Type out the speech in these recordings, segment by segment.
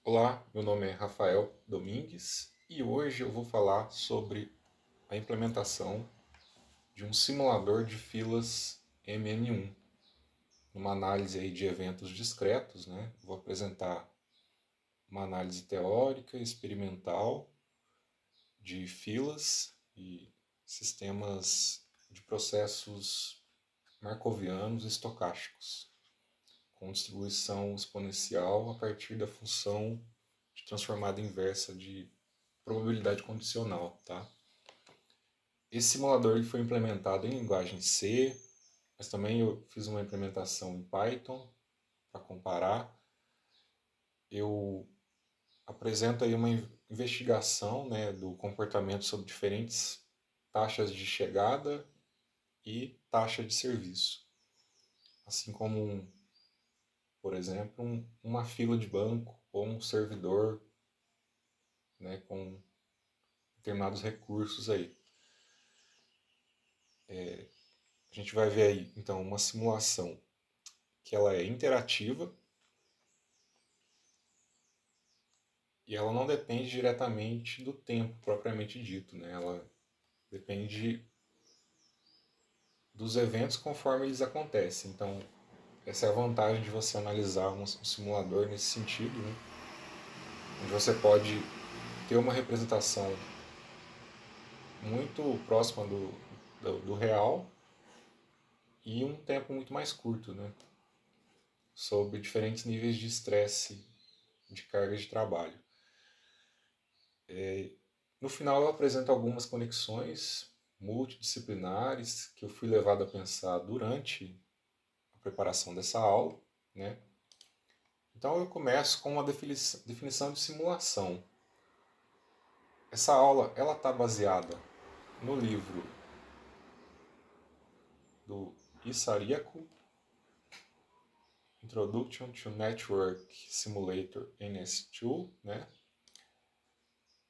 Olá, meu nome é Rafael Domingues e hoje eu vou falar sobre a implementação de um simulador de filas MM1, numa análise aí de eventos discretos, né? Vou apresentar uma análise teórica e experimental de filas e sistemas de processos markovianos estocásticos, com distribuição exponencial a partir da função de transformada inversa de probabilidade condicional, tá? Esse simulador ele foi implementado em linguagem C, mas também eu fiz uma implementação em Python para comparar. Eu apresento aí uma investigação, né, do comportamento sobre diferentes taxas de chegada e taxa de serviço, assim como, por exemplo, uma fila de banco ou um servidor, né, com determinados recursos aí. A gente vai ver aí, então, uma simulação que ela é interativa e ela não depende diretamente do tempo propriamente dito, né? Ela depende dos eventos conforme eles acontecem. Então, essa é a vantagem de você analisar um simulador nesse sentido, né? Onde você pode ter uma representação muito próxima do real e um tempo muito mais curto, né? Sob diferentes níveis de estresse de carga de trabalho. No final eu apresento algumas conexões multidisciplinares que eu fui levado a pensar durante a preparação dessa aula, né? Então eu começo com uma definição de simulação. Essa aula ela está baseada no livro do Isariaku, Introduction to Network Simulator NS2, né?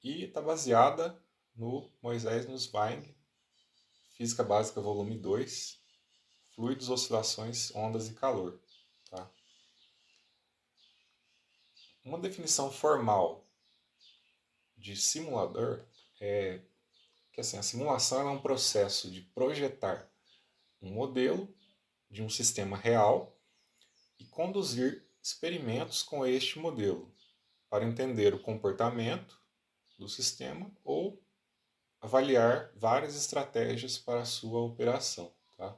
E está baseada no Moisés Nussbaum, Física Básica Volume 2, Fluidos, Oscilações, Ondas e Calor. Tá? Uma definição formal de simulador é que assim, a simulação é um processo de projetar um modelo de um sistema real e conduzir experimentos com este modelo para entender o comportamento do sistema ou avaliar várias estratégias para a sua operação. Tá?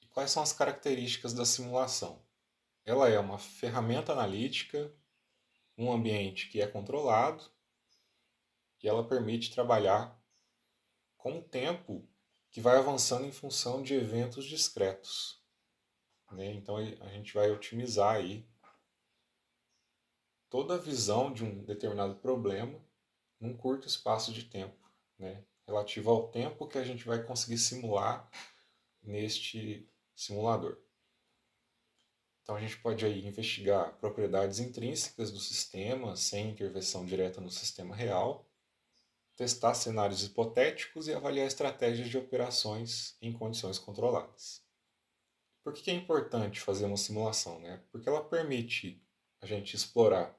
E quais são as características da simulação? Ela é uma ferramenta analítica, um ambiente que é controlado e ela permite trabalhar com o tempo que vai avançando em função de eventos discretos. Né? Então a gente vai otimizar aí toda a visão de um determinado problema num curto espaço de tempo, né? Relativo ao tempo que a gente vai conseguir simular neste simulador. Então a gente pode aí investigar propriedades intrínsecas do sistema sem intervenção direta no sistema real, testar cenários hipotéticos e avaliar estratégias de operações em condições controladas. Por que é importante fazer uma simulação? Né? Porque ela permite a gente explorar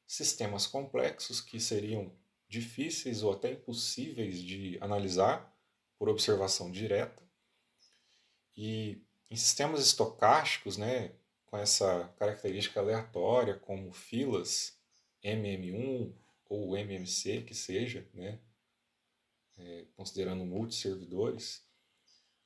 sistemas complexos que seriam difíceis ou até impossíveis de analisar por observação direta. E em sistemas estocásticos, né, com essa característica aleatória, como filas MM1 ou MMC, que seja, né, considerando multisservidores,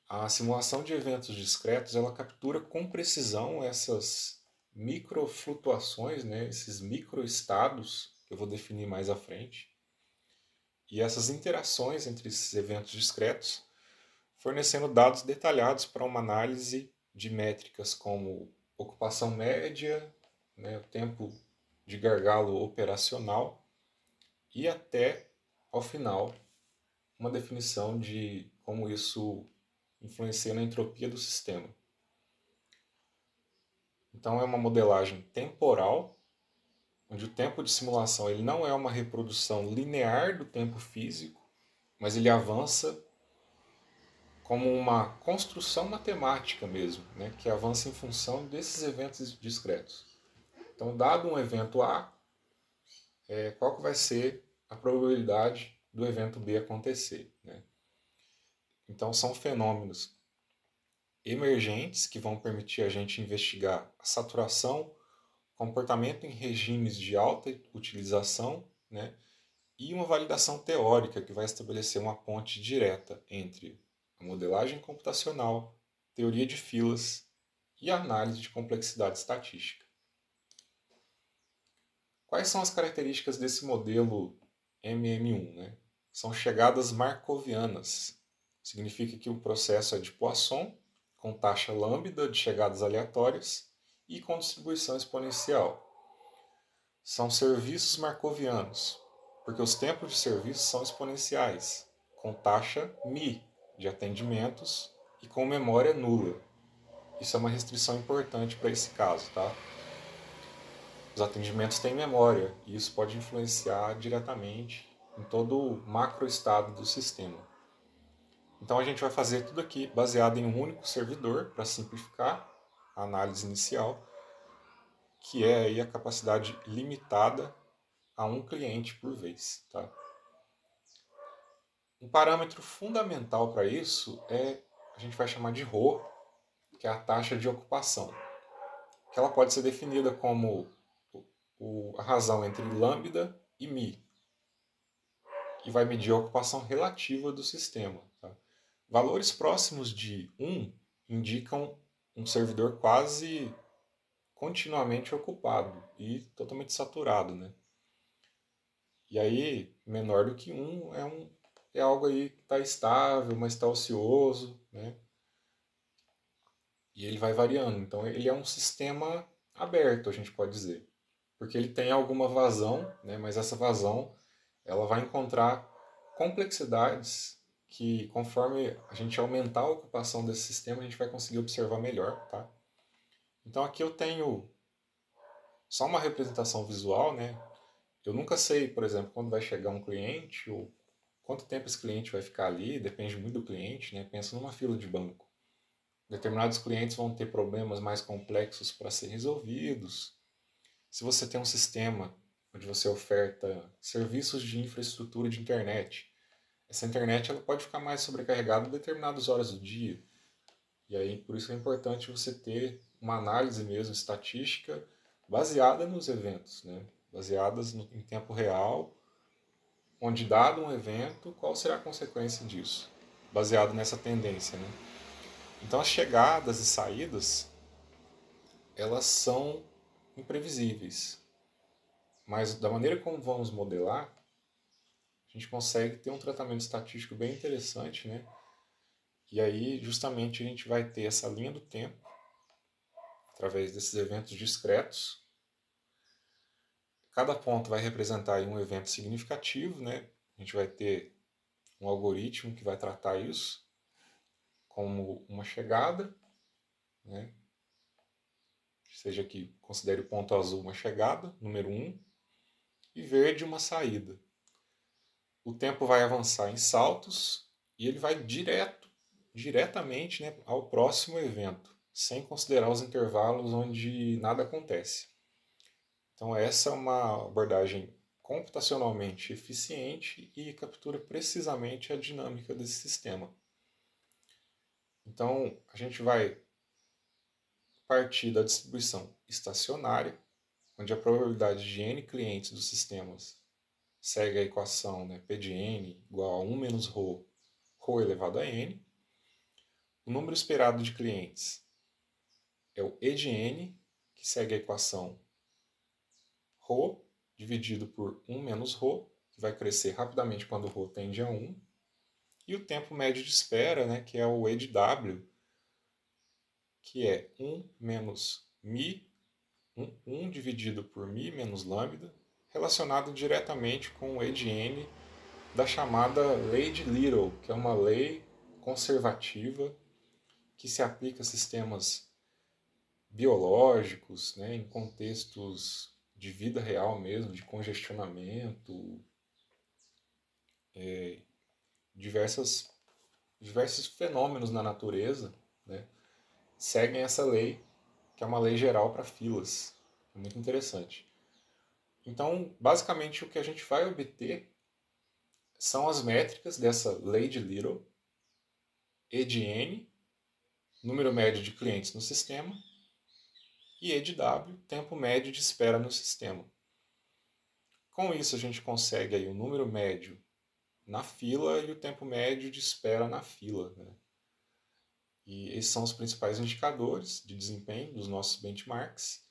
a simulação de eventos discretos ela captura com precisão essas microflutuações, né, esses microestados que eu vou definir mais à frente, e essas interações entre esses eventos discretos, fornecendo dados detalhados para uma análise de métricas como ocupação média, né, o tempo de gargalo operacional e até, ao final, uma definição de como isso influencia na entropia do sistema. Então é uma modelagem temporal, onde o tempo de simulação ele não é uma reprodução linear do tempo físico, mas ele avança como uma construção matemática mesmo, né, que avança em função desses eventos discretos. Então, dado um evento A, qual que vai ser a probabilidade do evento B acontecer, né? Então, são fenômenos emergentes que vão permitir a gente investigar a saturação, comportamento em regimes de alta utilização, né? E uma validação teórica que vai estabelecer uma ponte direta entre a modelagem computacional, teoria de filas e a análise de complexidade estatística. Quais são as características desse modelo MM1, né? São chegadas markovianas. Significa que o processo é de Poisson, com taxa lambda de chegadas aleatórias e com distribuição exponencial. São serviços markovianos, porque os tempos de serviço são exponenciais, com taxa μ de atendimentos e com memória nula. Isso é uma restrição importante para esse caso, tá? Os atendimentos têm memória e isso pode influenciar diretamente em todo o macroestado do sistema. Então a gente vai fazer tudo aqui baseado em um único servidor para simplificar a análise inicial, que é aí a capacidade limitada a um cliente por vez. Tá? Um parâmetro fundamental para isso a gente vai chamar de ρ, que é a taxa de ocupação, que ela pode ser definida como a razão entre lambda e μ, e vai medir a ocupação relativa do sistema. Tá? Valores próximos de 1 indicam um servidor quase continuamente ocupado e totalmente saturado. Né? E aí, menor do que 1 é algo aí que está estável, mas está ocioso. Né? E ele vai variando. Então, ele é um sistema aberto, a gente pode dizer. Porque ele tem alguma vazão, né? Mas essa vazão ela vai encontrar complexidades que, conforme a gente aumentar a ocupação desse sistema, a gente vai conseguir observar melhor. Tá? Então, aqui eu tenho só uma representação visual. Né? Eu nunca sei, por exemplo, quando vai chegar um cliente ou quanto tempo esse cliente vai ficar ali, depende muito do cliente. Né? Pensa numa fila de banco. Determinados clientes vão ter problemas mais complexos para ser resolvidos. Se você tem um sistema onde você oferta serviços de infraestrutura de internet, essa internet ela pode ficar mais sobrecarregada em determinadas horas do dia. E aí, por isso é importante você ter uma análise mesmo estatística baseada nos eventos, né? Baseadas em tempo real, onde dado um evento, qual será a consequência disso? Baseado nessa tendência, né? Então as chegadas e saídas, elas são imprevisíveis. Mas da maneira como vamos modelar, a gente consegue ter um tratamento estatístico bem interessante, né? E aí justamente a gente vai ter essa linha do tempo, através desses eventos discretos. Cada ponto vai representar aí um evento significativo, né? A gente vai ter um algoritmo que vai tratar isso como uma chegada, né? Seja que considere o ponto azul uma chegada, número 1, e verde uma saída. O tempo vai avançar em saltos e ele vai diretamente, né, ao próximo evento, sem considerar os intervalos onde nada acontece. Então essa é uma abordagem computacionalmente eficiente e captura precisamente a dinâmica desse sistema. Então a gente vai partir da distribuição estacionária, onde a probabilidade de n clientes dos sistemas segue a equação, né, P de n igual a 1 menos ρ, ρ elevado a n. O número esperado de clientes é o E de n, que segue a equação ρ dividido por 1 menos ρ, que vai crescer rapidamente quando ρ tende a 1. E o tempo médio de espera, né, que é o E de w, que é 1 menos μ, 1 dividido por μ menos lambda, relacionado diretamente com o E de n da chamada lei de Little, que é uma lei conservativa que se aplica a sistemas biológicos, né, em contextos de vida real mesmo, de congestionamento, diversos fenômenos na natureza, né, seguem essa lei, que é uma lei geral para filas. É muito interessante. Então, basicamente, o que a gente vai obter são as métricas dessa lei de Little, E de N, número médio de clientes no sistema, e E de W, tempo médio de espera no sistema. Com isso, a gente consegue aí o número médio na fila e o tempo médio de espera na fila, né? E esses são os principais indicadores de desempenho dos nossos benchmarks.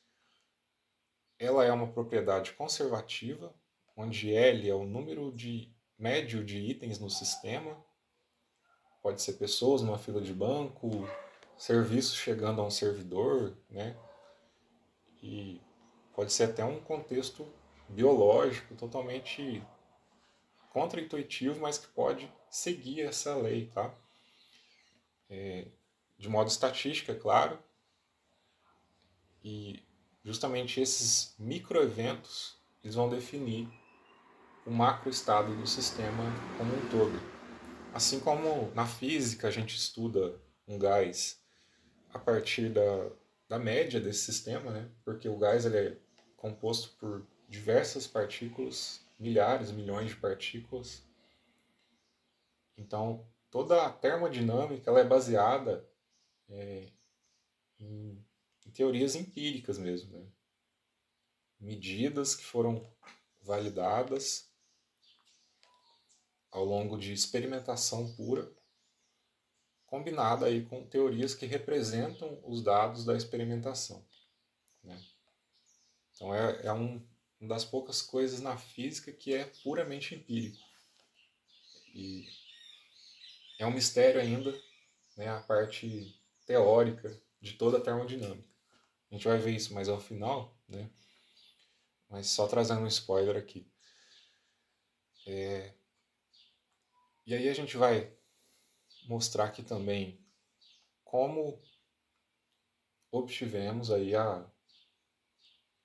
Ela é uma propriedade conservativa, onde L é o número médio de itens no sistema. Pode ser pessoas numa fila de banco, serviços chegando a um servidor, né? E pode ser até um contexto biológico totalmente contra-intuitivo, mas que pode seguir essa lei, tá? De modo estatístico, é claro. E justamente esses microeventos eles vão definir o macroestado do sistema como um todo. Assim como na física a gente estuda um gás a partir da média desse sistema, né? Porque o gás ele é composto por diversas partículas, milhares, milhões de partículas. Então, toda a termodinâmica ela é baseada em teorias empíricas mesmo, né? Medidas que foram validadas ao longo de experimentação pura, combinada aí com teorias que representam os dados da experimentação, né? Então uma das poucas coisas na física que é puramente empírico. E é um mistério ainda, né, a parte teórica de toda a termodinâmica. A gente vai ver isso mais ao final, né? Mas só trazendo um spoiler aqui. E aí a gente vai mostrar aqui também como obtivemos aí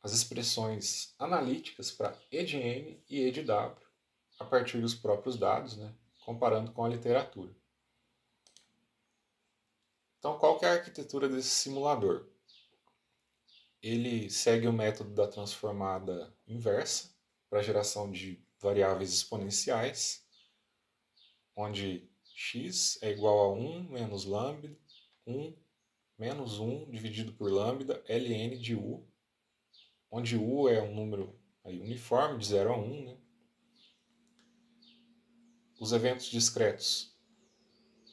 as expressões analíticas para E de N e E de W a partir dos próprios dados, né, comparando com a literatura. Então, qual que é a arquitetura desse simulador? Ele segue o método da transformada inversa para a geração de variáveis exponenciais, onde x é igual a 1 menos lambda, 1 menos 1 dividido por lambda ln de u, onde u é um número aí uniforme de 0 a 1, né? Os eventos discretos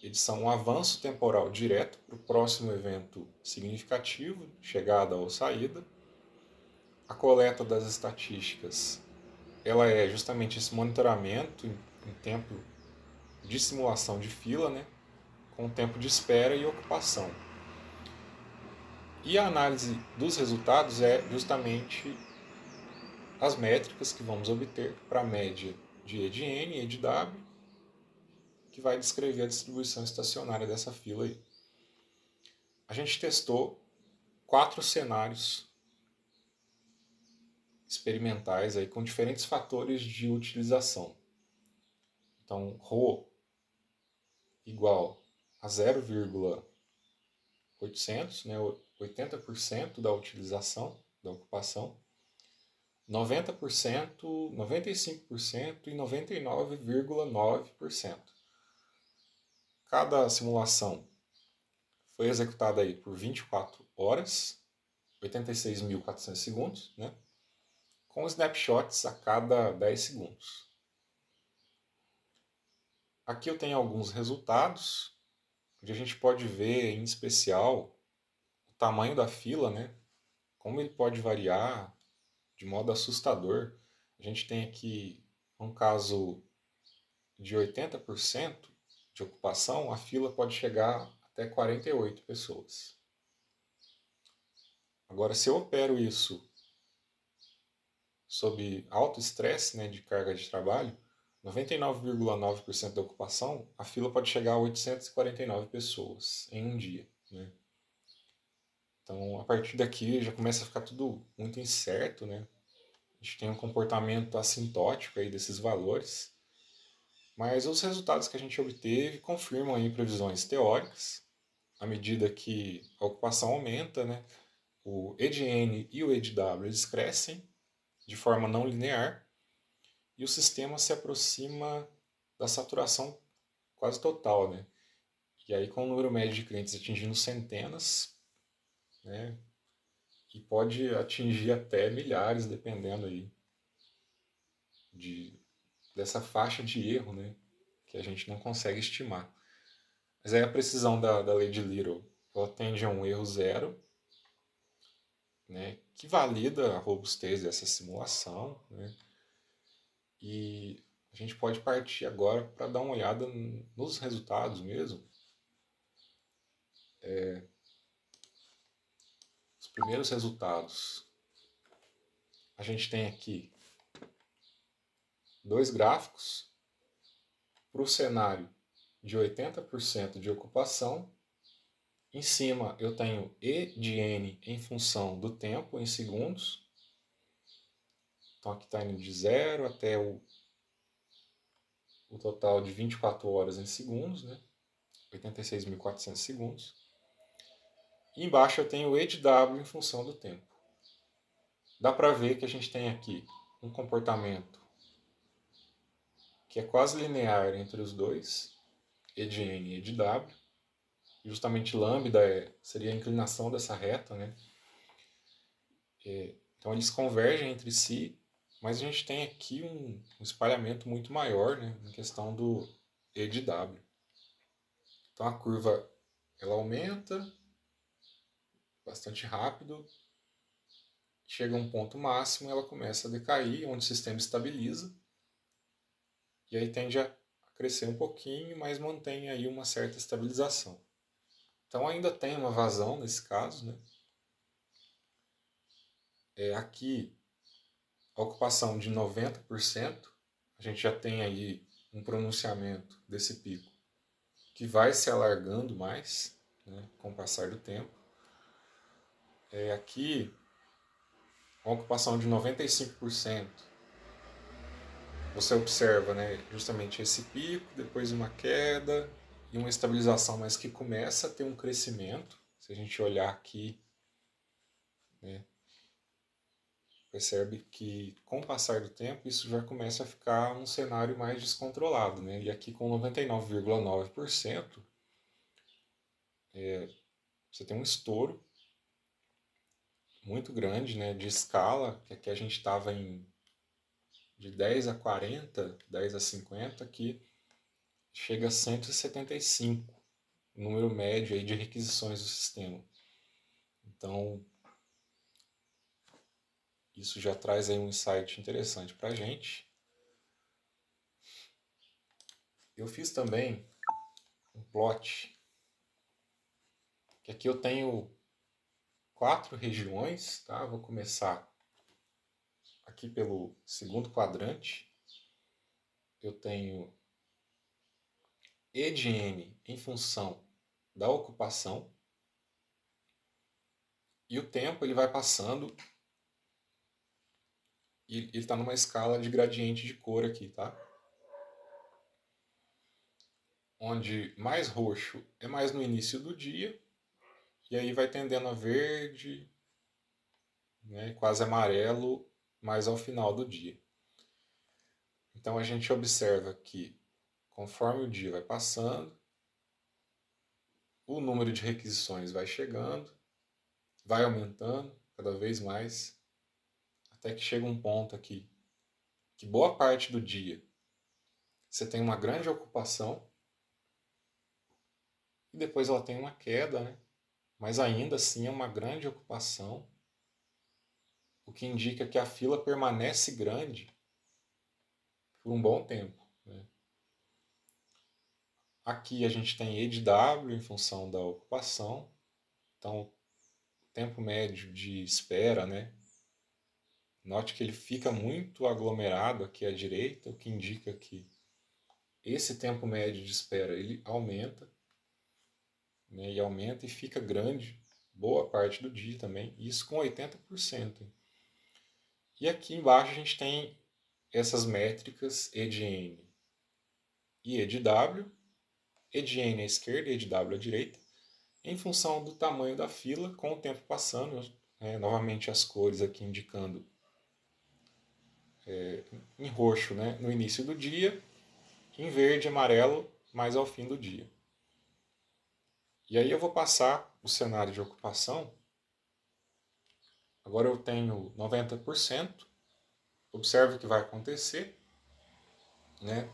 eles são um avanço temporal direto para o próximo evento significativo, chegada ou saída. A coleta das estatísticas ela é justamente esse monitoramento em tempo de simulação de fila, né? Com tempo de espera e ocupação. E a análise dos resultados é justamente as métricas que vamos obter para a média de E de N e E de W, que vai descrever a distribuição estacionária dessa fila aí. A gente testou 4 cenários experimentais aí com diferentes fatores de utilização. Então, ρ igual a 0,800, né, 80% da utilização, da ocupação, 90%, 95% e 99,9%. Cada simulação foi executada aí por 24 horas, 86.400 segundos, né? Com snapshots a cada 10 segundos. Aqui eu tenho alguns resultados, onde a gente pode ver em especial o tamanho da fila, né? Como ele pode variar de modo assustador. A gente tem aqui um caso de 80% de ocupação, a fila pode chegar até 48 pessoas. Agora, se eu opero isso sob alto estresse, né, de carga de trabalho, 99,9% da ocupação, a fila pode chegar a 849 pessoas em um dia, né? Então, a partir daqui já começa a ficar tudo muito incerto, né? A gente tem um comportamento assintótico aí desses valores, mas os resultados que a gente obteve confirmam aí previsões teóricas. À medida que a ocupação aumenta, né, o EDN e o EDW eles crescem de forma não linear e o sistema se aproxima da saturação quase total, né? E aí com o número médio de clientes atingindo centenas, né? E pode atingir até milhares, dependendo aí dessa faixa de erro, né? Que a gente não consegue estimar. Mas aí a precisão da lei de Little, ela tende a um erro zero, né? Que valida a robustez dessa simulação, né? E a gente pode partir agora para dar uma olhada nos resultados mesmo. Os primeiros resultados. A gente tem aqui dois gráficos para o cenário de 80% de ocupação. Em cima eu tenho E de N em função do tempo em segundos. Então aqui está indo de 0 até o total de 24 horas em segundos, né? 86.400 segundos. E embaixo eu tenho o E de W em função do tempo. Dá para ver que a gente tem aqui um comportamento que é quase linear entre os dois, E de N e E de W. Justamente lambda seria a inclinação dessa reta, né? Então eles convergem entre si, mas a gente tem aqui um espalhamento muito maior, né, em questão do E de W. Então a curva ela aumenta bastante rápido, chega a um ponto máximo, ela começa a decair, onde o sistema estabiliza, e aí tende a crescer um pouquinho, mas mantém aí uma certa estabilização. Então ainda tem uma vazão nesse caso, né? Aqui a ocupação de 90%, a gente já tem aí um pronunciamento desse pico que vai se alargando mais, né, com o passar do tempo. Aqui, a ocupação de 95%, você observa, né, justamente esse pico, depois uma queda e uma estabilização, mas que começa a ter um crescimento. Se a gente olhar aqui, né, percebe que com o passar do tempo isso já começa a ficar um cenário mais descontrolado, né? E aqui com 99,9% você tem um estouro muito grande, né, de escala, que aqui a gente estava em de 10 a 40, 10 a 50, aqui chega a 175, o número médio aí de requisições do sistema. Então, isso já traz aí um insight interessante para a gente. Eu fiz também um plot, que aqui eu tenho 4 regiões, tá? Vou começar aqui pelo segundo quadrante. Eu tenho E de N em função da ocupação, e o tempo ele vai passando e ele está numa escala de gradiente de cor aqui, tá? Onde mais roxo é mais no início do dia, e aí vai tendendo a verde, né, quase amarelo, mais ao final do dia. Então a gente observa que conforme o dia vai passando, o número de requisições vai chegando, vai aumentando cada vez mais, até que chega um ponto aqui que boa parte do dia você tem uma grande ocupação e depois ela tem uma queda, né? Mas ainda assim é uma grande ocupação, o que indica que a fila permanece grande por um bom tempo, né? Aqui a gente tem E de W em função da ocupação, então tempo médio de espera, né? Note que ele fica muito aglomerado aqui à direita, o que indica que esse tempo médio de espera ele aumenta, né? E aumenta e fica grande boa parte do dia também, isso com 80%. E aqui embaixo a gente tem essas métricas E de N e E de W, E de N à esquerda e E de W à direita, em função do tamanho da fila com o tempo passando. né? Novamente as cores aqui indicando em roxo, né, no início do dia, em verde e amarelo mais ao fim do dia. E aí eu vou passar o cenário de ocupação. Agora eu tenho 90%. Observe o que vai acontecer, né?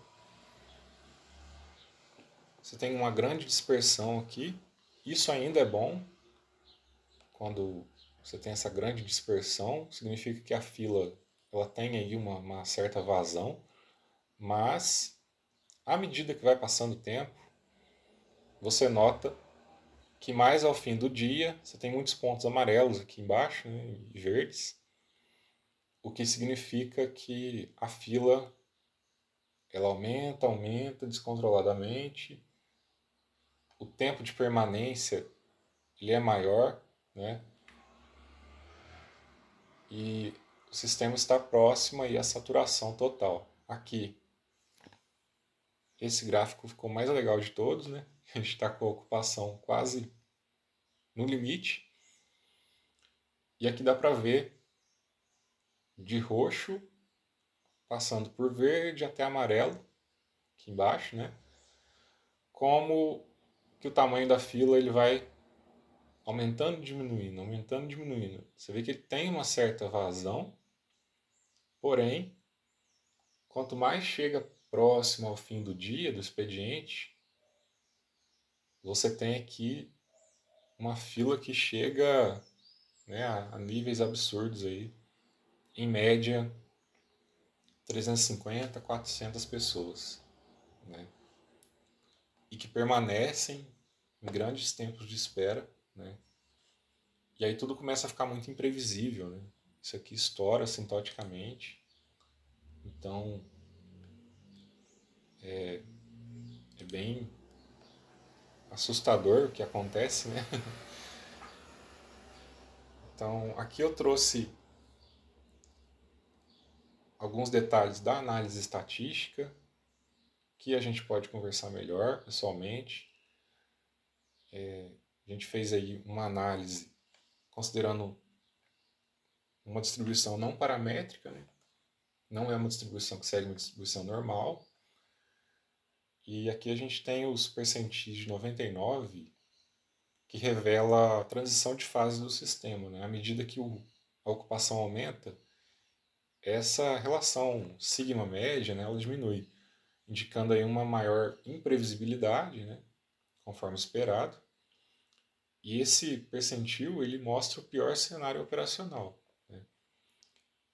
Você tem uma grande dispersão aqui. Isso ainda é bom. Quando você tem essa grande dispersão, significa que a fila ela tem aí uma certa vazão, mas à medida que vai passando o tempo, você nota que mais ao fim do dia você tem muitos pontos amarelos aqui embaixo, né, e verdes, o que significa que a fila ela aumenta descontroladamente, o tempo de permanência ele é maior, né, e o sistema está próximo aí à saturação total. Aqui, esse gráfico ficou mais legal de todos, né? A gente está com a ocupação quase no limite. E aqui dá para ver de roxo, passando por verde até amarelo, aqui embaixo, né? Como que o tamanho da fila ele vai aumentando e diminuindo, aumentando e diminuindo. Você vê que ele tem uma certa vazão, porém, quanto mais chega próximo ao fim do dia, do expediente, você tem aqui uma fila que chega, né, a níveis absurdos aí. Em média, 350, 400 pessoas, né? E que permanecem em grandes tempos de espera, né? E aí tudo começa a ficar muito imprevisível, né? Isso aqui estoura sintoticamente. Então, é bem assustador o que acontece, né? Então, aqui eu trouxe alguns detalhes da análise estatística, que a gente pode conversar melhor pessoalmente. A gente fez aí uma análise considerando uma distribuição não paramétrica, né? Não é uma distribuição que segue uma distribuição normal. E aqui a gente tem os percentis de 99, que revela a transição de fase do sistema, né? À medida que a ocupação aumenta, essa relação sigma média, né, ela diminui, indicando aí uma maior imprevisibilidade, né, conforme esperado. E esse percentil ele mostra o pior cenário operacional, né,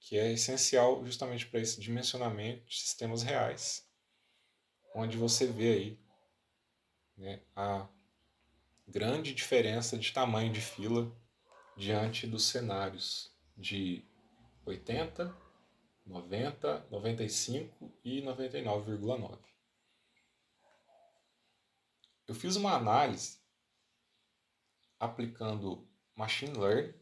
que é essencial justamente para esse dimensionamento de sistemas reais, onde você vê aí, né, a grande diferença de tamanho de fila diante dos cenários de 80, 90, 95 e 99,9. Eu fiz uma análise aplicando Machine Learning,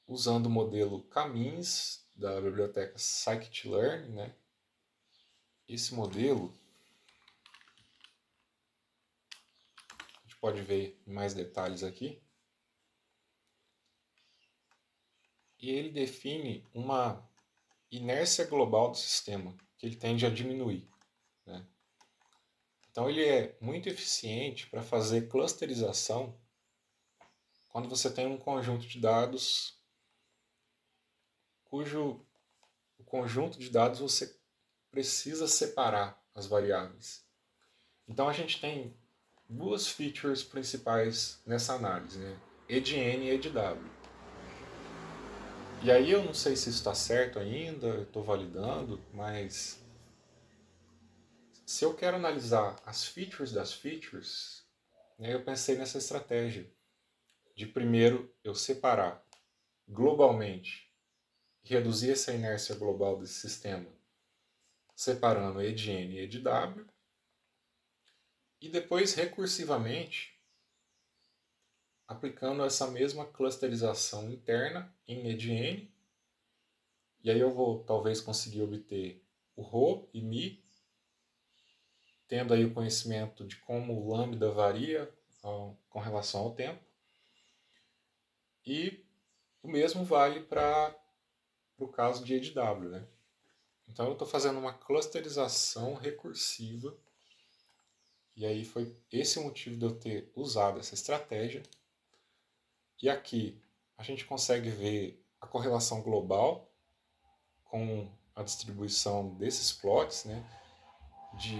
usando o modelo Caminhos da biblioteca Scikit-Learn, né? Esse modelo a gente pode ver em mais detalhes aqui. E ele define uma inércia global do sistema, que ele tende a diminuir, né? Então ele é muito eficiente para fazer clusterização quando você tem um conjunto de dados cujo o conjunto de dados você precisa separar as variáveis. Então a gente tem duas features principais nessa análise, né? EDN e EDW. E aí eu não sei se isso está certo ainda, eu estou validando, mas se eu quero analisar as features das features, né, eu pensei nessa estratégia de primeiro eu separar globalmente, reduzir essa inércia global desse sistema, separando EDN e EDW, e depois recursivamente aplicando essa mesma clusterização interna em EDN, e aí eu vou talvez conseguir obter o Rho e Mi, tendo aí o conhecimento de como o lambda varia com relação ao tempo. E o mesmo vale para o caso de EDW, né? Então eu estou fazendo uma clusterização recursiva, e aí foi esse o motivo de eu ter usado essa estratégia. E aqui a gente consegue ver a correlação global com a distribuição desses plots, né, de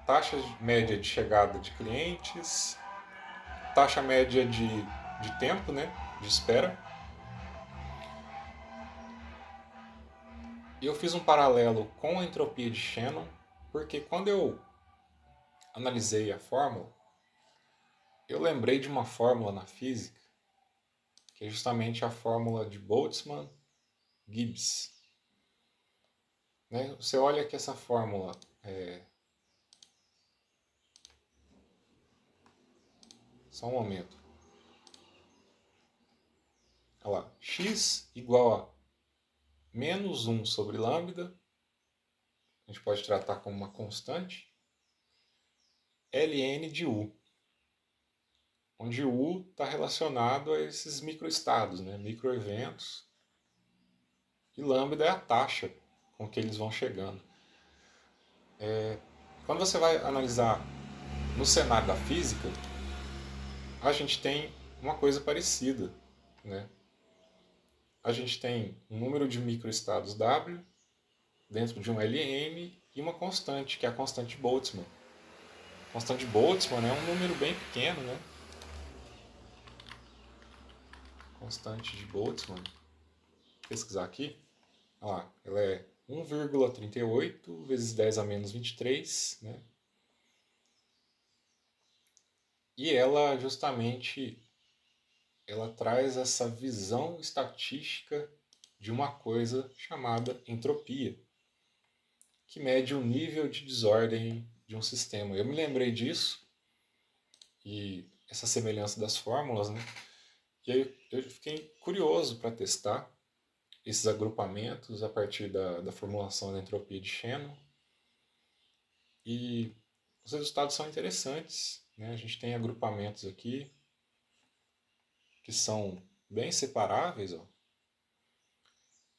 taxa média de chegada de clientes, taxa média de tempo, né, de espera. E eu fiz um paralelo com a entropia de Shannon, porque quando eu analisei a fórmula, eu lembrei de uma fórmula na física, que é justamente a fórmula de Boltzmann-Gibbs. Né? Você olha que essa fórmula só um momento. Olha lá, x igual a menos 1 sobre lambda, a gente pode tratar como uma constante, ln de u, onde u está relacionado a esses microestados, né, microeventos, e lambda é a taxa com que eles vão chegando. Quando você vai analisar no cenário da física, a gente tem uma coisa parecida, né? A gente tem um número de microestados W dentro de um Ln e uma constante, que é a constante de Boltzmann. A constante de Boltzmann é um número bem pequeno, né? Constante de Boltzmann, vou pesquisar aqui, olha lá, ela é 1,38 vezes 10 a menos 23, né? E ela justamente ela traz essa visão estatística de uma coisa chamada entropia, que mede o nível de desordem de um sistema. Eu me lembrei disso e essa semelhança das fórmulas, né? E aí eu fiquei curioso para testar esses agrupamentos a partir da formulação da entropia de Shannon. E os resultados são interessantes, né? A gente tem agrupamentos aqui que são bem separáveis, ó.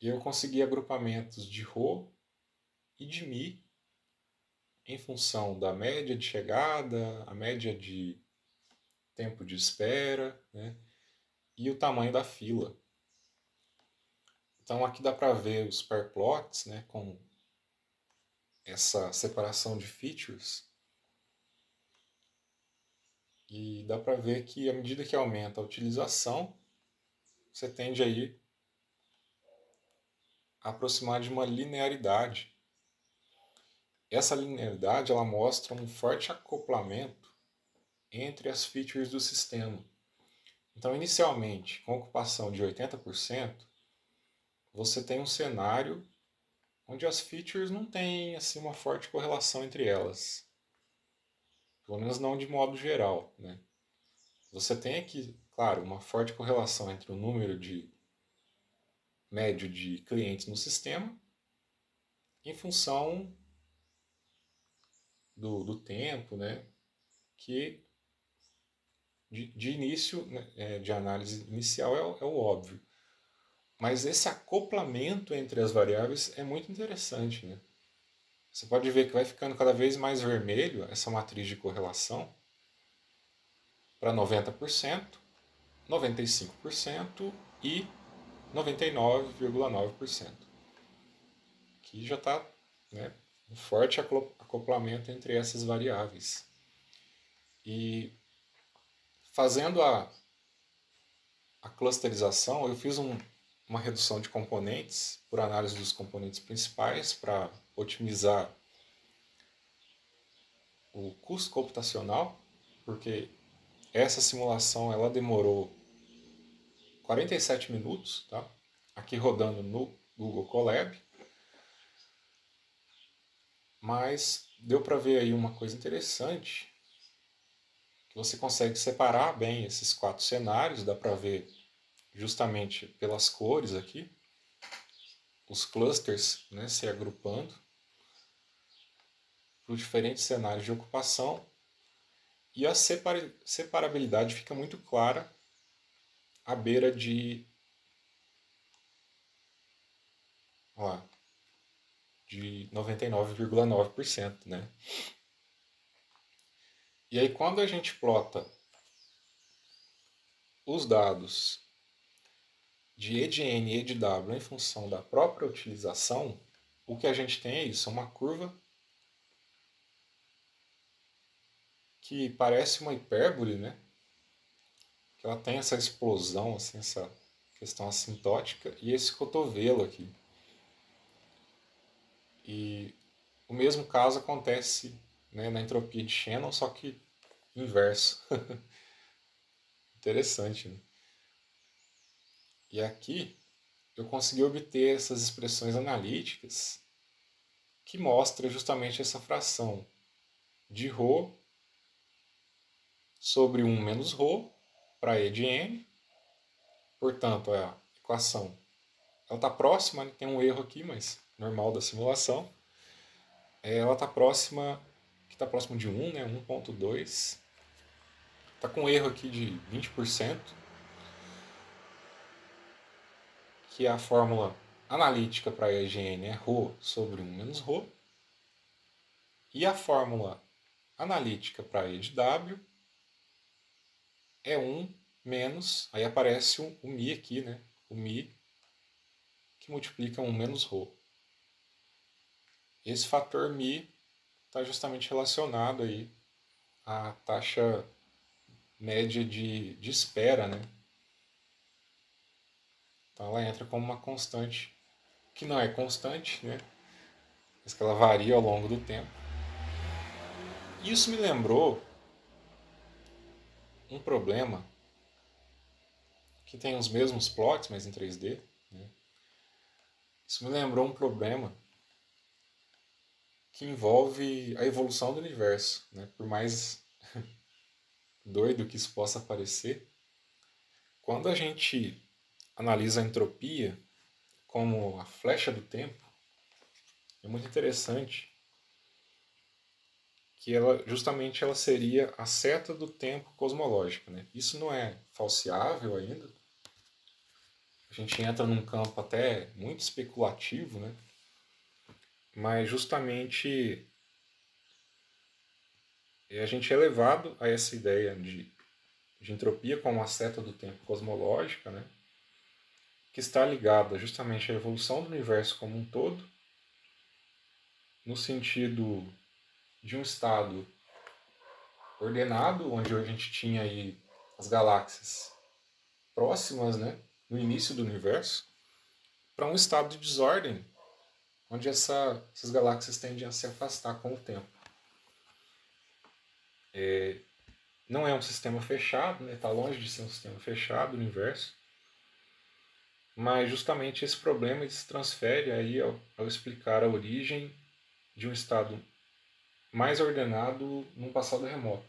E eu consegui agrupamentos de Rho e de Mi em função da média de chegada, a média de tempo de espera, né, e o tamanho da fila. Então aqui dá para ver os pair plots, né, com essa separação de features, e dá para ver que à medida que aumenta a utilização, você tende aí a aproximar de uma linearidade. Essa linearidade ela mostra um forte acoplamento entre as features do sistema. Então, inicialmente, com ocupação de 80%, você tem um cenário onde as features não têm assim, uma forte correlação entre elas. Pelo menos não de modo geral. Né? Você tem aqui, claro, uma forte correlação entre o número de médio de clientes no sistema em função do tempo, né? Que de início, né, de análise inicial é o óbvio. Mas esse acoplamento entre as variáveis é muito interessante. Né? Você pode ver que vai ficando cada vez mais vermelho essa matriz de correlação para 90%, 95% e 99,9%. Que já está, né, um forte acoplamento entre essas variáveis. E fazendo a clusterização, eu fiz uma redução de componentes por análise dos componentes principais para otimizar o custo computacional, porque essa simulação ela demorou 47 minutos, tá? Aqui rodando no Google Colab, mas deu para ver aí uma coisa interessante, que você consegue separar bem esses 4 cenários, dá para ver justamente pelas cores aqui, os clusters, né, se agrupando por diferentes cenários de ocupação, e a separabilidade fica muito clara à beira de 99,9%, né? E aí quando a gente plota os dados de E de N e E de W em função da própria utilização, o que a gente tem é isso, uma curva que parece uma hipérbole, né? Que ela tem essa explosão, assim, essa questão assintótica, e esse cotovelo aqui. E o mesmo caso acontece, né, na entropia de Shannon, só que inverso. Interessante, né? E aqui eu consegui obter essas expressões analíticas que mostram justamente essa fração de ρ sobre 1 menos ρ para E de n. Portanto, a equação está próxima, né? Tem um erro aqui, mas normal da simulação. Ela está próxima, que está próximo de 1, né? 1.2. Está com um erro aqui de 20%, que a fórmula analítica para E de n é ρ sobre 1 menos ρ. E a fórmula analítica para E de W é 1 menos, aí aparece o μ aqui, né? O μ que multiplica 1 menos ρ. Esse fator μ está justamente relacionado aí à taxa média de espera, né? Então ela entra como uma constante, que não é constante, né? Mas que ela varia ao longo do tempo. Isso me lembrou um problema que tem os mesmos plots, mas em 3D. Né? Isso me lembrou um problema que envolve a evolução do universo. Né? Por mais doido que isso possa parecer, quando a gente analisa a entropia como a flecha do tempo, é muito interessante que ela justamente ela seria a seta do tempo cosmológico. Né? Isso não é falseável ainda. A gente entra num campo até muito especulativo, né? Mas justamente a gente é levado a essa ideia de entropia como a seta do tempo cosmológica, né? Que está ligada justamente à evolução do universo como um todo, no sentido de um estado ordenado, onde a gente tinha aí as galáxias próximas, né, no início do universo, para um estado de desordem, onde essas galáxias tendem a se afastar com o tempo. Não é um sistema fechado, né, está longe de ser um sistema fechado, o universo, mas justamente esse problema se transfere aí ao explicar a origem de um estado mais ordenado num passado remoto.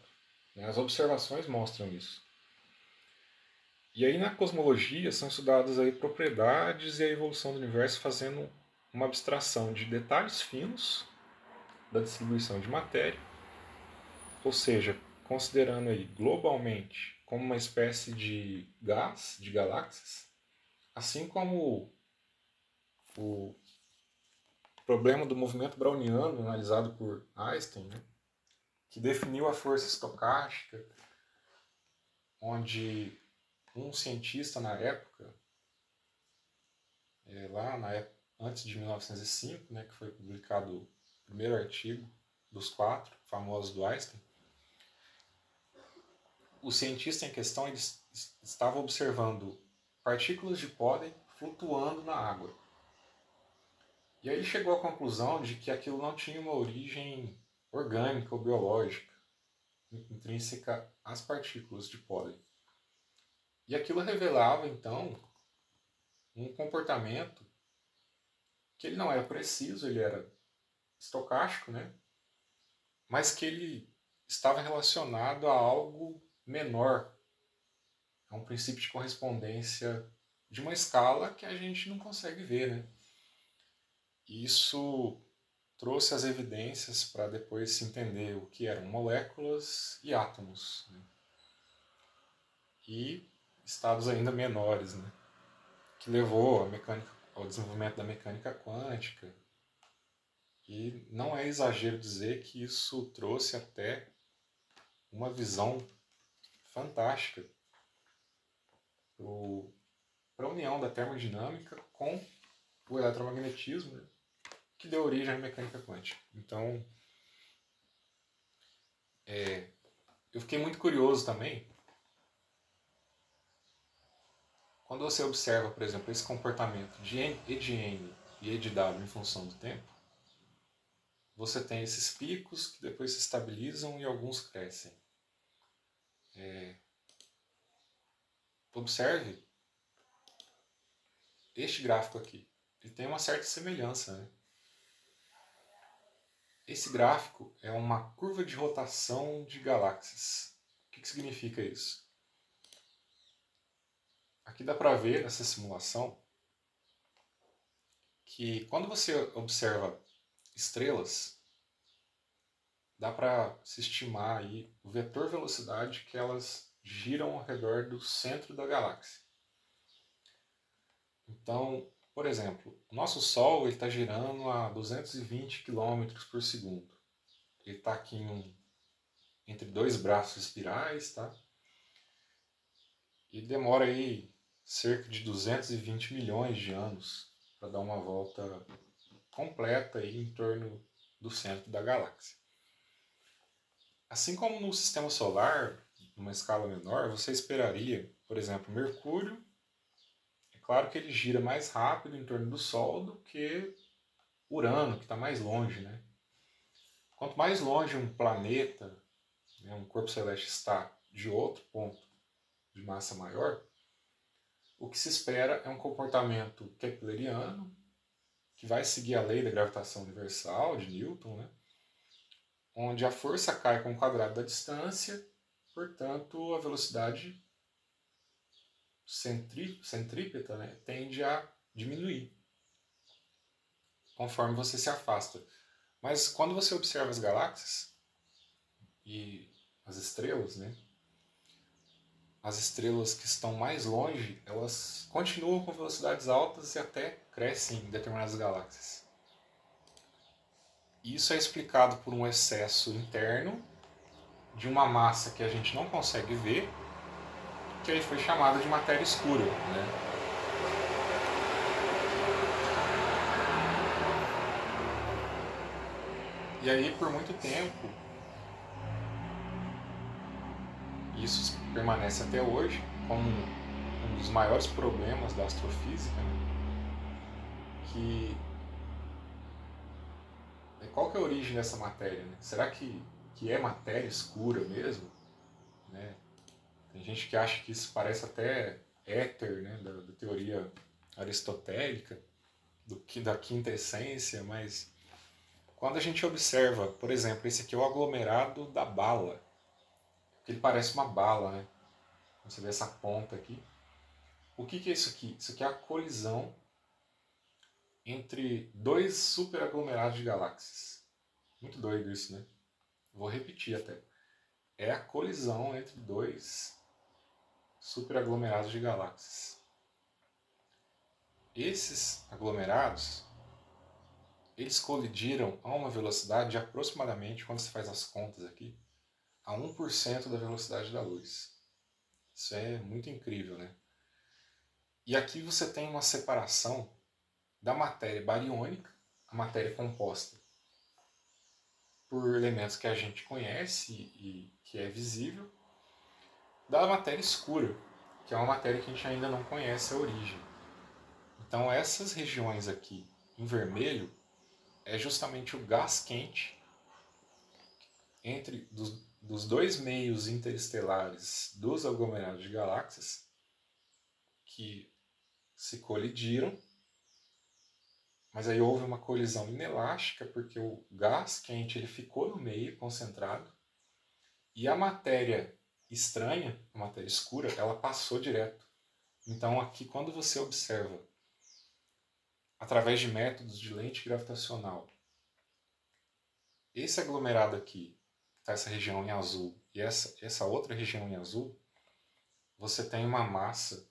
As observações mostram isso. E aí na cosmologia são estudadas aí propriedades e a evolução do universo fazendo uma abstração de detalhes finos da distribuição de matéria, ou seja, considerando aí globalmente como uma espécie de gás de galáxias, assim como o problema do movimento browniano analisado por Einstein, né, que definiu a força estocástica, onde um cientista na época, antes de 1905, né, que foi publicado o primeiro artigo dos 4 famosos do Einstein, o cientista em questão ele estava observando partículas de pólen flutuando na água. E aí ele chegou à conclusão de que aquilo não tinha uma origem orgânica ou biológica intrínseca às partículas de pólen. E aquilo revelava, então, um comportamento que ele não era preciso, ele era estocástico, né? Mas que ele estava relacionado a algo menor, a um princípio de correspondência de uma escala que a gente não consegue ver, né? E isso trouxe as evidências para depois se entender o que eram moléculas e átomos. Né? E estados ainda menores, né? Que levou ao desenvolvimento da mecânica quântica. E não é exagero dizer que isso trouxe até uma visão fantástica para a união da termodinâmica com o eletromagnetismo, né, que deu origem à mecânica quântica. Então, eu fiquei muito curioso também quando você observa, por exemplo, esse comportamento de E de N e E de W em função do tempo. Você tem esses picos que depois se estabilizam e alguns crescem. Observe este gráfico aqui. Ele tem uma certa semelhança, né? Esse gráfico é uma curva de rotação de galáxias. O que significa isso? Aqui dá para ver nessa simulação que quando você observa estrelas, dá para se estimar aí o vetor velocidade que elas giram ao redor do centro da galáxia. Então, por exemplo, o nosso Sol está girando a 220 km por segundo. Ele está aqui entre dois braços espirais, tá? E demora aí cerca de 220 milhões de anos para dar uma volta completa aí em torno do centro da galáxia. Assim como no sistema solar, numa escala menor, você esperaria, por exemplo, Mercúrio. É claro que ele gira mais rápido em torno do Sol do que Urano, que está mais longe, né? Quanto mais longe um planeta, né, um corpo celeste está de outro ponto de massa maior, o que se espera é um comportamento kepleriano, que vai seguir a lei da gravitação universal de Newton, né? Onde a força cai com o quadrado da distância, portanto a velocidade centrípeta, né, tende a diminuir conforme você se afasta. Mas quando você observa as galáxias e as estrelas, né, as estrelas que estão mais longe, elas continuam com velocidades altas e até crescem em determinadas galáxias. Isso é explicado por um excesso interno de uma massa que a gente não consegue ver, que aí foi chamada de matéria escura, né? E aí, por muito tempo, isso permanece até hoje como um dos maiores problemas da astrofísica, né? Que qual que é a origem dessa matéria, né? Será que é matéria escura mesmo, né? Tem gente que acha que isso parece até éter, né, da teoria aristotélica, da quinta essência, mas quando a gente observa, por exemplo, esse aqui é o aglomerado da bala, que ele parece uma bala, né? Você vê essa ponta aqui. O que é isso aqui? Isso aqui é a colisão entre dois superaglomerados de galáxias. Muito doido isso, né? Vou repetir até. É a colisão entre dois superaglomerados de galáxias. Esses aglomerados, eles colidiram a uma velocidade de aproximadamente, quando se faz as contas aqui, a 1% da velocidade da luz. Isso é muito incrível, né? E aqui você tem uma separação da matéria bariônica, a matéria composta por elementos que a gente conhece e que é visível, da matéria escura, que é uma matéria que a gente ainda não conhece a origem. Então essas regiões aqui em vermelho é justamente o gás quente entre dos dois meios interestelares dos aglomerados de galáxias que se colidiram, mas aí houve uma colisão inelástica porque o gás quente ele ficou no meio concentrado e a matéria estranha, a matéria escura, ela passou direto. Então aqui quando você observa através de métodos de lente gravitacional esse aglomerado aqui, tá essa região em azul e essa outra região em azul, você tem uma massa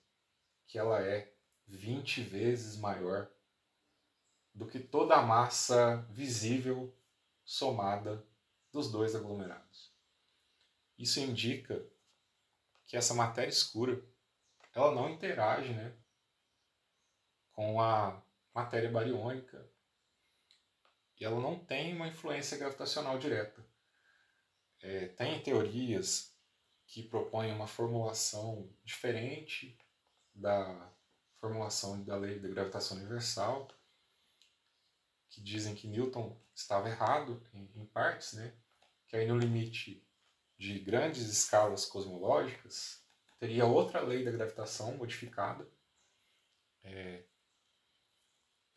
que ela é 20 vezes maior do que toda a massa visível somada dos dois aglomerados. Isso indica que essa matéria escura ela não interage, né, com a matéria bariônica e ela não tem uma influência gravitacional direta. Tem teorias que propõem uma formulação diferente da formulação da lei da gravitação universal, que dizem que Newton estava errado em partes, né? Que aí no limite de grandes escalas cosmológicas teria outra lei da gravitação modificada.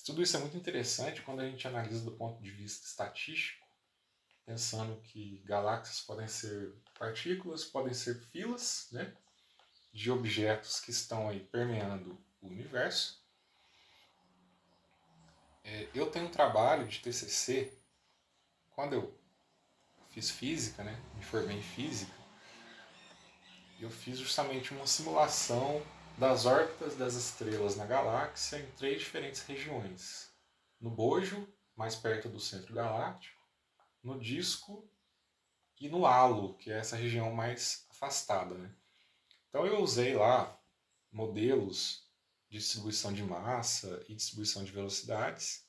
Tudo isso é muito interessante quando a gente analisa do ponto de vista estatístico, pensando que galáxias podem ser partículas, podem ser filas, né, de objetos que estão aí permeando o universo. Eu tenho um trabalho de TCC, quando eu fiz física, né, me formei em física, eu fiz justamente uma simulação das órbitas das estrelas na galáxia em 3 diferentes regiões. No bojo, mais perto do centro galáctico, no disco e no halo, que é essa região mais afastada, né? Então eu usei lá modelos de distribuição de massa e distribuição de velocidades.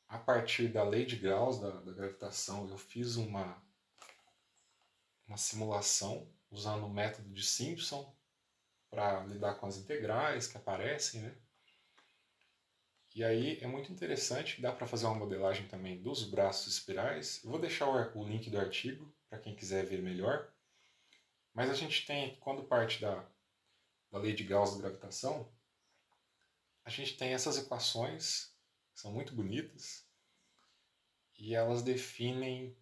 A partir da lei de Gauss da gravitação, eu fiz uma simulação usando o método de Simpson para lidar com as integrais que aparecem, né? E aí é muito interessante, dá para fazer uma modelagem também dos braços espirais. Eu vou deixar o link do artigo para quem quiser ver melhor. Mas a gente tem, quando parte da lei de Gauss da gravitação, a gente tem essas equações, que são muito bonitas, e elas definem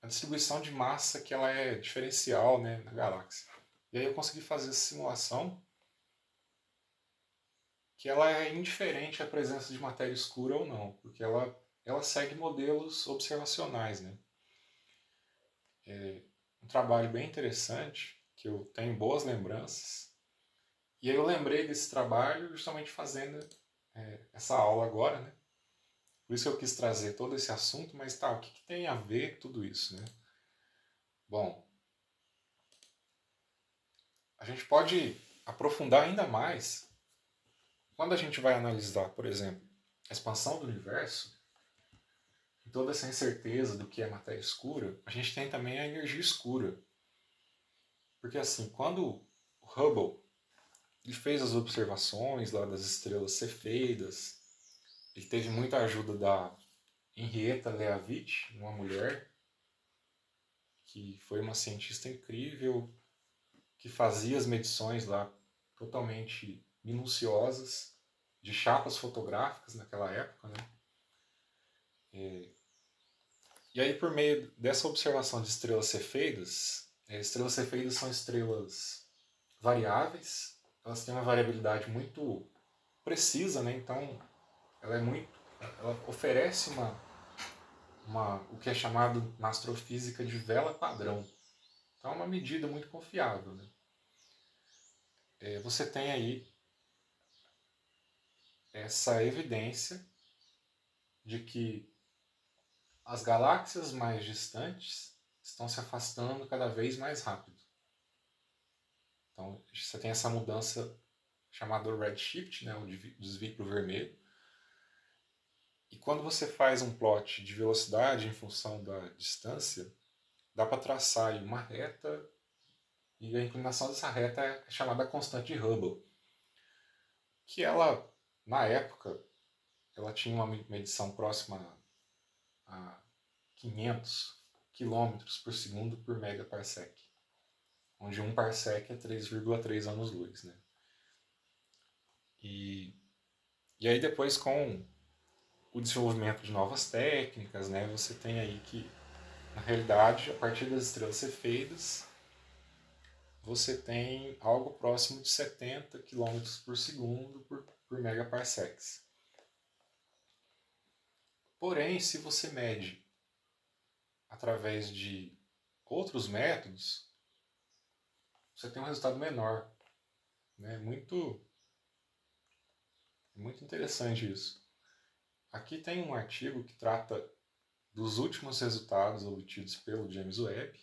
a distribuição de massa que ela é diferencial, né, na galáxia. E aí eu consegui fazer essa simulação que ela é indiferente à presença de matéria escura ou não, porque ela segue modelos observacionais, né? É um trabalho bem interessante, que eu tenho boas lembranças. E aí eu lembrei desse trabalho justamente fazendo essa aula agora, né? Por isso eu quis trazer todo esse assunto, mas tá, o que tem a ver tudo isso, né? Bom, a gente pode aprofundar ainda mais quando a gente vai analisar, por exemplo, a expansão do universo, e toda essa incerteza do que é matéria escura, a gente tem também a energia escura. Porque assim, quando o Hubble ele fez as observações lá das estrelas cefeidas, ele teve muita ajuda da Henrietta Leavitt, uma mulher que foi uma cientista incrível, que fazia as medições lá totalmente minuciosas de chapas fotográficas naquela época, né? E aí, por meio dessa observação de estrelas cefeidas são estrelas variáveis, elas têm uma variabilidade muito precisa, né? Então ela oferece o que é chamado na astrofísica de vela padrão. Então é uma medida muito confiável, né? Você tem aí essa evidência de que as galáxias mais distantes estão se afastando cada vez mais rápido. Então você tem essa mudança chamada redshift, né, o desvio para o vermelho. E quando você faz um plot de velocidade em função da distância, dá para traçar aí uma reta, e a inclinação dessa reta é chamada constante de Hubble, que ela, na época, ela tinha uma medição próxima a 500 km por segundo por megaparsec, onde um parsec é 3,3 anos-luz, né? E aí depois, com o desenvolvimento de novas técnicas, né, você tem aí que, na realidade, a partir das estrelas cefeidas, você tem algo próximo de 70 km por segundo por megaparsecs. Porém, se você mede através de outros métodos, você tem um resultado menor. Né? Muito interessante isso. Aqui tem um artigo que trata dos últimos resultados obtidos pelo James Webb,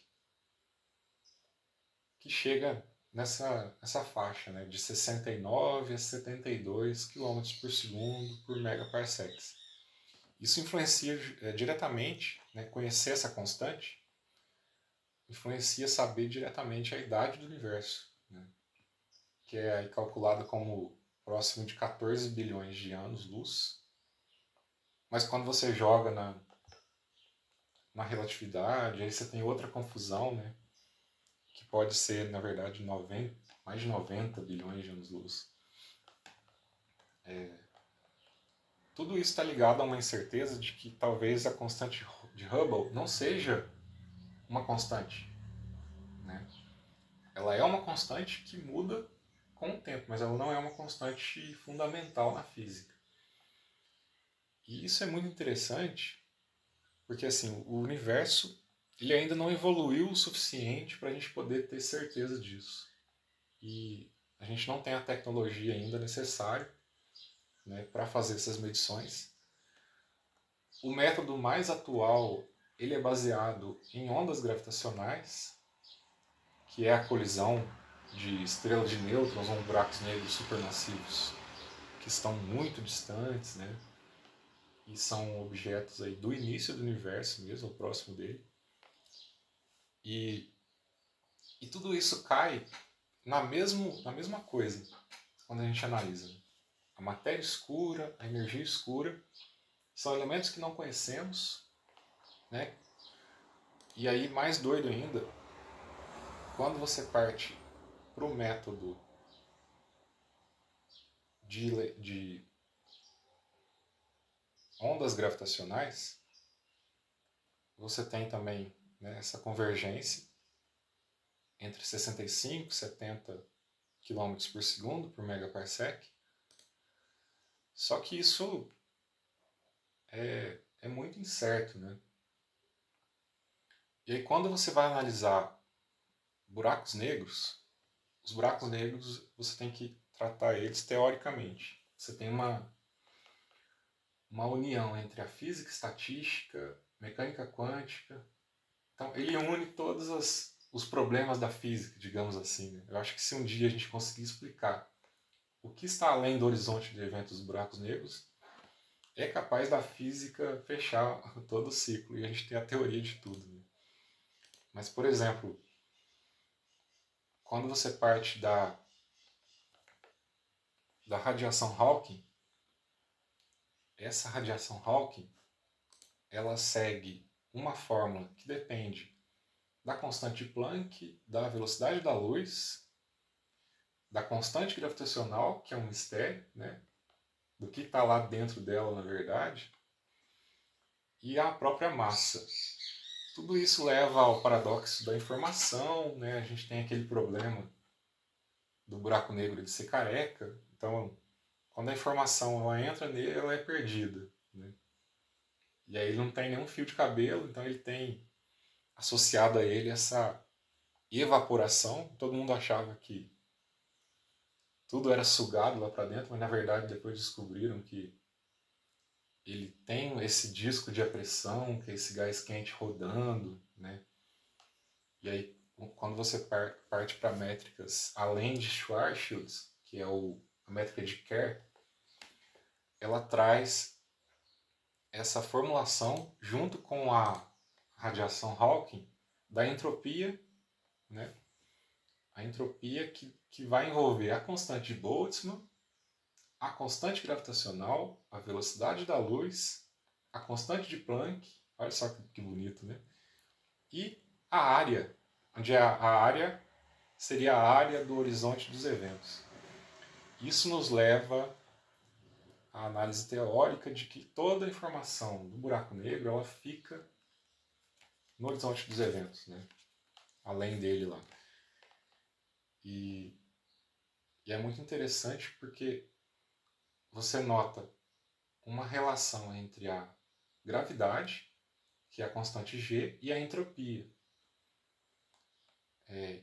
que chega nessa faixa, né, de 69 a 72 km por segundo por megaparsecs. Isso influencia diretamente, né, conhecer essa constante, influencia saber diretamente a idade do universo, né, que é aí calculada como próximo de 14 bilhões de anos-luz. Mas quando você joga na relatividade, aí você tem outra confusão, né, que pode ser, na verdade, mais de 90 bilhões de anos-luz. Tudo isso está ligado a uma incerteza de que talvez a constante de Hubble não seja uma constante. Né? Ela é uma constante que muda com o tempo, mas ela não é uma constante fundamental na física. E isso é muito interessante, porque assim, o universo ele ainda não evoluiu o suficiente para a gente poder ter certeza disso. E a gente não tem a tecnologia ainda necessária, né, para fazer essas medições. O método mais atual ele é baseado em ondas gravitacionais, que é a colisão de estrelas de nêutrons ou buracos negros supermassivos que estão muito distantes, né? E são objetos aí do início do universo mesmo, próximo dele. E tudo isso cai na mesma coisa quando a gente analisa. A matéria escura, a energia escura, são elementos que não conhecemos, né? E aí, mais doido ainda, quando você parte para o método de ondas gravitacionais, você tem também, né, essa convergência entre 65 e 70 km por segundo por megaparsec. Só que isso é muito incerto, né? E aí quando você vai analisar buracos negros, os buracos negros você tem que tratar eles teoricamente. Você tem uma união entre a física estatística, mecânica quântica. Então ele une todos os problemas da física, digamos assim. Né? Eu acho que se um dia a gente conseguir explicar o que está além do horizonte de eventos dos buracos negros, é capaz da física fechar todo o ciclo e a gente tem a teoria de tudo. Né? Mas, por exemplo, quando você parte da radiação Hawking, essa radiação Hawking ela segue uma fórmula que depende da constante de Planck, da velocidade da luz, da constante gravitacional, que é um mistério, né? Do que está lá dentro dela na verdade, e a própria massa. Tudo isso leva ao paradoxo da informação, né? A gente tem aquele problema do buraco negro de ser careca, então quando a informação ela entra nele, ela é perdida. Né? E aí ele não tem nenhum fio de cabelo, então ele tem associado a ele essa evaporação. Todo mundo achava que tudo era sugado lá para dentro, mas na verdade depois descobriram que ele tem esse disco de apressão, que é esse gás quente rodando, né? E aí quando você parte para métricas além de Schwarzschild, que é a métrica de Kerr, ela traz essa formulação junto com a radiação Hawking da entropia, né? A entropia que vai envolver a constante de Boltzmann, a constante gravitacional, a velocidade da luz, a constante de Planck, olha só que bonito, né? E a área, onde a área seria a área do horizonte dos eventos. Isso nos leva à análise teórica de que toda a informação do buraco negro ela fica no horizonte dos eventos, né? Além dele lá. E é muito interessante porque você nota uma relação entre a gravidade, que é a constante G, e a entropia.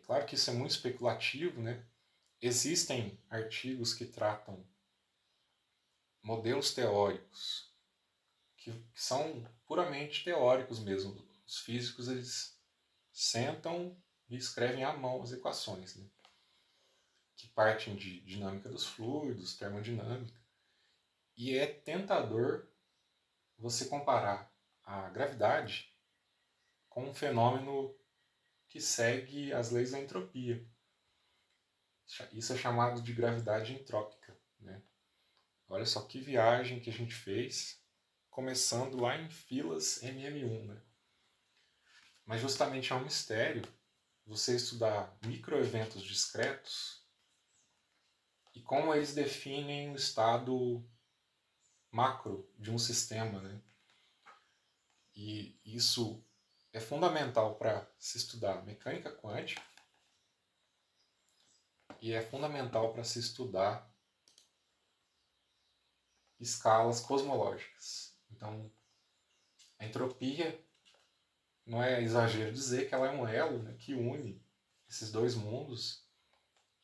Claro que isso é muito especulativo, né? Existem artigos que tratam modelos teóricos, que são puramente teóricos mesmo. Os físicos, eles sentam e escrevem à mão as equações, né? Que partem de dinâmica dos fluidos, termodinâmica. E é tentador você comparar a gravidade com um fenômeno que segue as leis da entropia. Isso é chamado de gravidade entrópica, né? Olha só que viagem que a gente fez, começando lá em filas MM1, né? Mas justamente é um mistério você estudar microeventos discretos e como eles definem o estado macro de um sistema, né? E isso é fundamental para se estudar mecânica quântica e é fundamental para se estudar escalas cosmológicas. Então, a entropia não é exagero dizer que ela é um elo, né, que une esses dois mundos.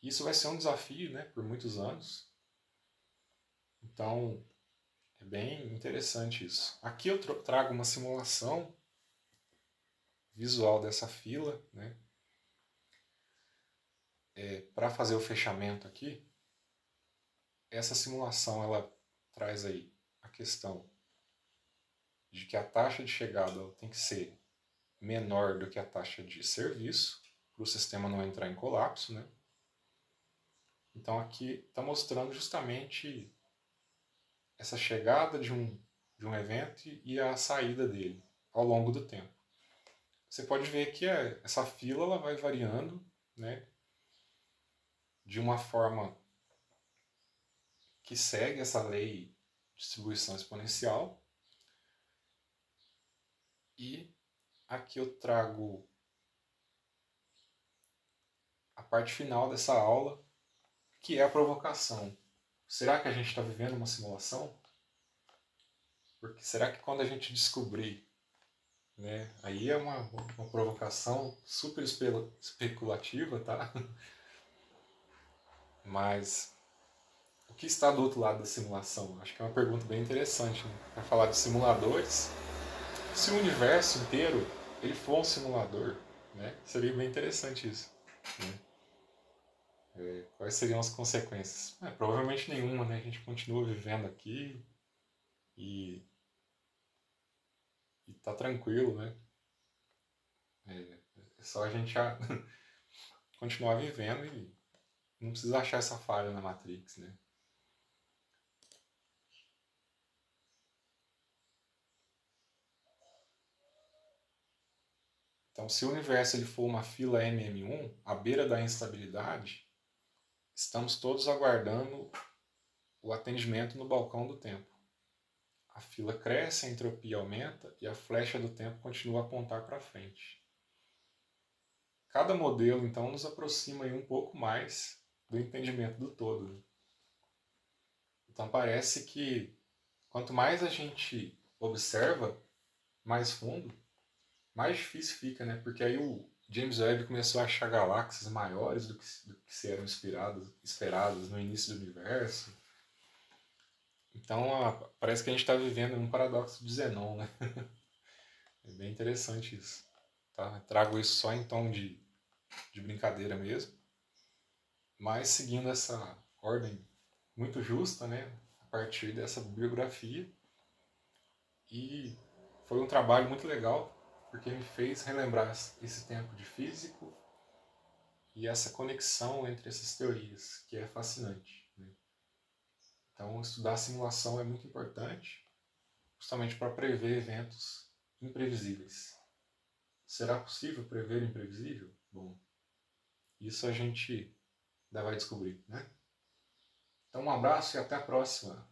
Isso vai ser um desafio, né, por muitos anos. Então, é bem interessante isso. Aqui eu trago uma simulação visual dessa fila, né, para fazer o fechamento aqui. Essa simulação ela traz aí a questão de que a taxa de chegada ela tem que ser menor do que a taxa de serviço, para o sistema não entrar em colapso, né? Então aqui está mostrando justamente essa chegada de um evento e a saída dele ao longo do tempo. Você pode ver que essa fila ela vai variando, né, de uma forma que segue essa lei de distribuição exponencial. E aqui eu trago a parte final dessa aula, que é a provocação. Será que a gente está vivendo uma simulação? Porque será que quando a gente descobrir, né, aí é uma provocação super especulativa, tá? Mas o que está do outro lado da simulação? Acho que é uma pergunta bem interessante, né? Para falar de simuladores, se o universo inteiro ele for um simulador, né, seria bem interessante isso, né? Quais seriam as consequências? Provavelmente nenhuma, né? A gente continua vivendo aqui e tá tranquilo, né? É só a gente continuar vivendo e não precisa achar essa falha na Matrix, né? Então, se o universo ele for uma fila MM1, à beira da instabilidade, estamos todos aguardando o atendimento no balcão do tempo. A fila cresce, a entropia aumenta e a flecha do tempo continua a apontar para frente. Cada modelo, então, nos aproxima aí um pouco mais do entendimento do todo. Então, parece que quanto mais a gente observa mais fundo, mais difícil fica, né? Porque aí o James Webb começou a achar galáxias maiores do que se eram esperadas no início do universo. Então, parece que a gente está vivendo um paradoxo de Zenon, né? É bem interessante isso. Tá? Trago isso só em tom de brincadeira mesmo, mas seguindo essa ordem muito justa, né? A partir dessa bibliografia. E foi um trabalho muito legal, porque me fez relembrar esse tempo de físico e essa conexão entre essas teorias, que é fascinante, né? Então, estudar a simulação é muito importante, justamente para prever eventos imprevisíveis. Será possível prever o imprevisível? Bom, isso a gente ainda vai descobrir, né? Então, um abraço e até a próxima!